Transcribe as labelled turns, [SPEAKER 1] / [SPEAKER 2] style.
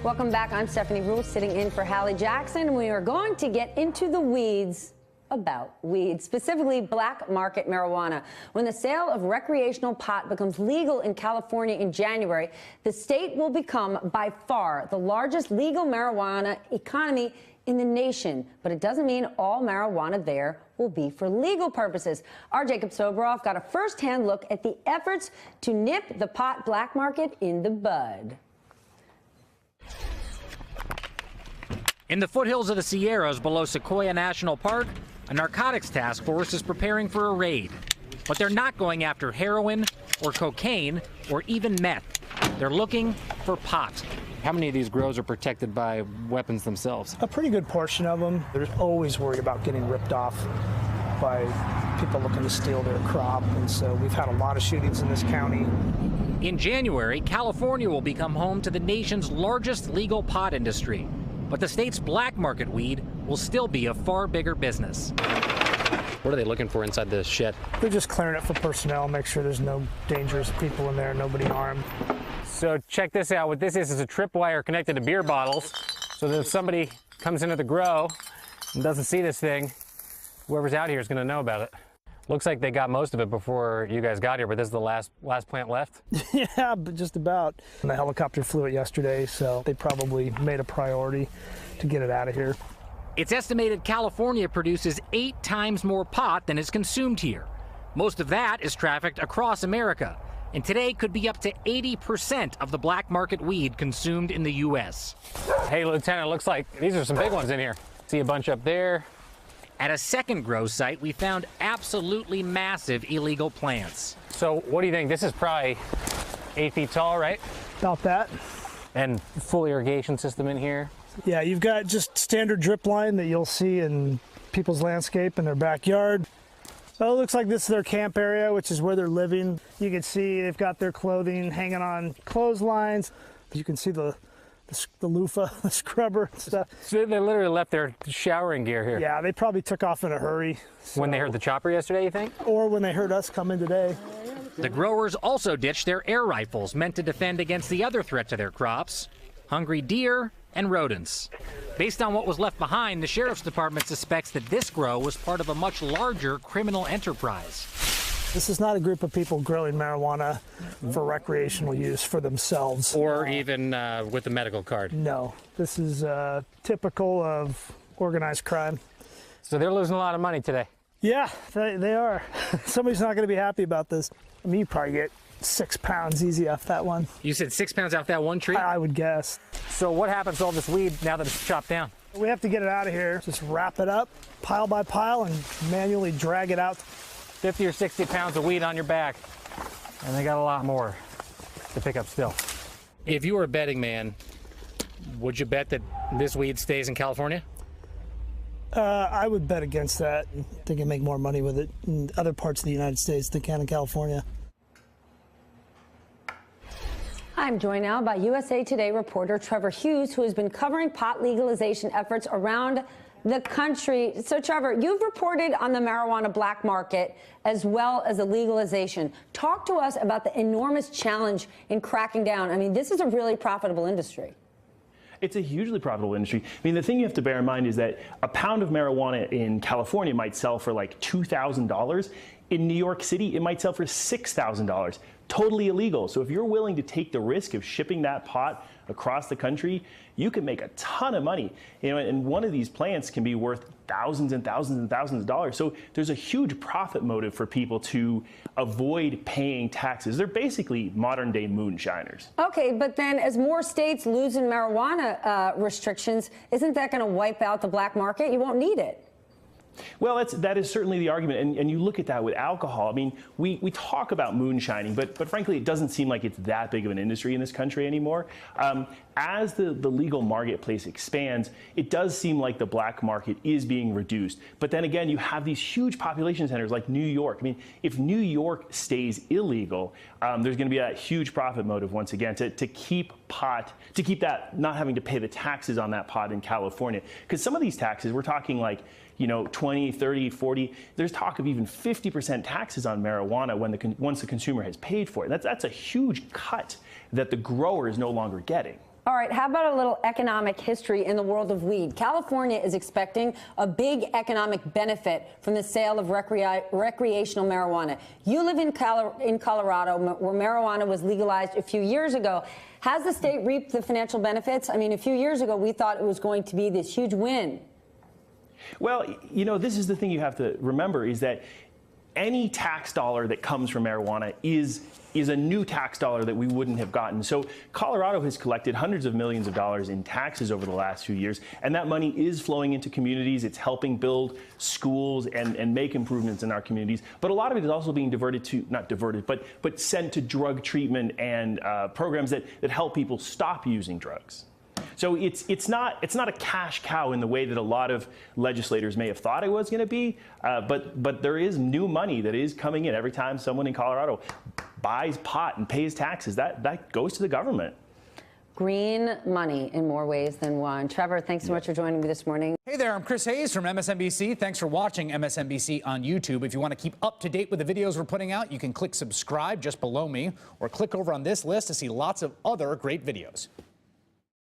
[SPEAKER 1] Welcome back. I'm Stephanie Ruhle, sitting in for Hallie Jackson, and we are going to get into the weeds about weed, specifically black market marijuana. When the sale of recreational pot becomes legal in California in January, the state will become by far the largest legal marijuana economy in the nation. But it doesn't mean all marijuana there will be for legal purposes. Our Jacob Soboroff got a first-hand look at the efforts to nip the pot black market in the bud.
[SPEAKER 2] In the foothills of the Sierras below Sequoia National Park, a narcotics task force is preparing for a raid. But they're not going after heroin or cocaine or even meth. They're looking for pot. How many of these grows are protected by weapons themselves?
[SPEAKER 3] A pretty good portion of them. They're always worried about getting ripped off by people looking to steal their crop. And so we've had a lot of shootings in this county.
[SPEAKER 2] In January, California will become home to the nation's largest legal pot industry. But the state's black market weed will still be a far bigger business. What are they looking for inside this shed?
[SPEAKER 3] They're just clearing it for personnel, make sure there's no dangerous people in there, nobody armed.
[SPEAKER 4] So check this out. What this is a tripwire connected to beer bottles. So that if somebody comes into the grow and doesn't see this thing, whoever's out here is going to know about it. Looks like they got most of it before you guys got here, but this is the last plant left?
[SPEAKER 3] Yeah, but just about. And the helicopter flew it yesterday, so they probably made a priority to get it out of here.
[SPEAKER 2] It's estimated California produces 8 times more pot than is consumed here. Most of that is trafficked across America, and today could be up to 80% of the black market weed consumed in the U.S.
[SPEAKER 4] Hey, Lieutenant, looks like these are some big ones in here. See a bunch up there.
[SPEAKER 2] At a second grow site, we found absolutely massive illegal plants.
[SPEAKER 4] So what do you think? This is probably 8 feet tall, right?
[SPEAKER 3] About that.
[SPEAKER 4] And full irrigation system in here.
[SPEAKER 3] Yeah, you've got just standard drip line that you'll see in people's landscape in their backyard. So it looks like this is their camp area, which is where they're living. You can see they've got their clothing hanging on clotheslines. You can see the loofah, the scrubber and stuff.
[SPEAKER 4] So they literally left their showering gear here.
[SPEAKER 3] Yeah, they probably took off in a hurry.
[SPEAKER 4] When they heard the chopper yesterday, you think?
[SPEAKER 3] Or when they heard us come in today.
[SPEAKER 2] The growers also ditched their air rifles meant to defend against the other threat to their crops, hungry deer and rodents. Based on what was left behind, the sheriff's department suspects that this grow was part of a much larger criminal enterprise.
[SPEAKER 3] This is not a group of people growing marijuana for recreational use for themselves.
[SPEAKER 4] Or even with the medical card.
[SPEAKER 3] No, this is typical of organized crime.
[SPEAKER 4] So they're losing a lot of money today.
[SPEAKER 3] Yeah, they are. Somebody's not going to be happy about this. I mean, you probably get 6 pounds easy off that one.
[SPEAKER 4] You said 6 pounds off that one tree?
[SPEAKER 3] I would guess.
[SPEAKER 4] So what happens to all this weed now that it's chopped down?
[SPEAKER 3] We have to get it out of here. Just wrap it up, pile by pile, and manually drag it out.
[SPEAKER 4] 50 or 60 pounds of weed on your back, and they got a lot more to pick up still. If you were a betting man, would you bet that this weed stays in California?
[SPEAKER 3] I would bet against that. They can make more money with it in other parts of the United States than can in California.
[SPEAKER 1] I'm joined now by USA Today reporter Trevor Hughes, who has been covering pot legalization efforts around the country. So, Trevor, you've reported on the marijuana black market as well as the legalization. Talk to us about the enormous challenge in cracking down. I mean, this is a really profitable industry.
[SPEAKER 5] It's a hugely profitable industry. I mean, the thing you have to bear in mind is that a pound of marijuana in California might sell for like $2,000. In New York City, it might sell for $6,000. Totally illegal. So if you're willing to take the risk of shipping that pot across the country, you can make a ton of money. You know, and one of these plants can be worth thousands and thousands and thousands of dollars. So there's a huge profit motive for people to avoid paying taxes. They're basically modern day moonshiners.
[SPEAKER 1] Okay, but then as more states loosen marijuana restrictions, isn't that going to wipe out the black market? You won't need it.
[SPEAKER 5] Well, that is certainly the argument, and you look at that with alcohol. I mean, we talk about moonshining, but frankly, it doesn't seem like it's that big of an industry in this country anymore. As the legal marketplace expands, it does seem like the black market is being reduced. But then again, you have these huge population centers like New York. I mean, if New York stays illegal, there's going to be a huge profit motive once again to keep that not having to pay the taxes on that pot in California. Because some of these taxes, we're talking like, you know, 20, 30, 40. There's talk of even 50% taxes on marijuana once the consumer has paid for it. That's a huge cut that the grower is no longer getting.
[SPEAKER 1] All right, how about a little economic history in the world of weed? California is expecting a big economic benefit from the sale of recreational marijuana. You live in Colorado, where marijuana was legalized a few years ago. Has the state reaped the financial benefits? I mean, a few years ago, we thought it was going to be this huge win.
[SPEAKER 5] Well, you know, this is the thing you have to remember is that any tax dollar that comes from marijuana is a new tax dollar that we wouldn't have gotten. So Colorado has collected hundreds of millions of dollars in taxes over the last few years, and that money is flowing into communities. It's helping build schools and make improvements in our communities. But a lot of it is also being diverted to, not diverted, but sent to drug treatment and programs that help people stop using drugs. So it's not a cash cow in the way that a lot of legislators may have thought it was going to be, but there is new money that is coming in every time someone in Colorado buys pot and pays taxes. That goes to the government.
[SPEAKER 1] Green money in more ways than one. Trevor, thanks so much for joining me this morning.
[SPEAKER 6] Hey there, I'm Chris Hayes from MSNBC. Thanks for watching MSNBC on YouTube. If you want to keep up to date with the videos we're putting out, you can click subscribe just below me or click over on this list to see lots of other great videos.